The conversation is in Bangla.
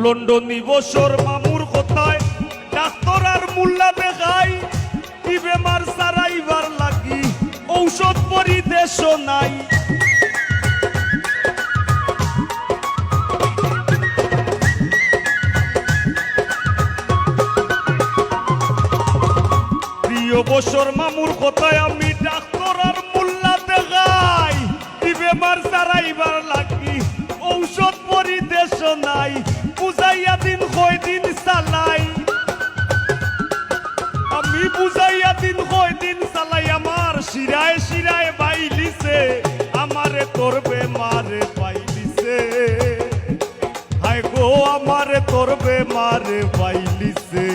লন্ডনী বছর মামুর কথায় ডাক্তার আর মুল্লা দেখাই কি বেমার সারাইবার লাগি ঔষধ পরিদেশ নাই। প্রিয় বছর মামুর কথায় আমি ডাক্তার আর মুল্লা দেখাই কি বেমার সারাইবার লাগি ঔষধ পরিদেশ নাই। বুঝাইয়া দিন কয় দিন চালাই আমি বুঝাইয়া দিন কয় দিন চালাই আমার শিরায় শিরায় বাইলিছে আমারে তোর বেমারে পাইলিছে হায় গো আমারে তোর বেমারে পাইলিছে।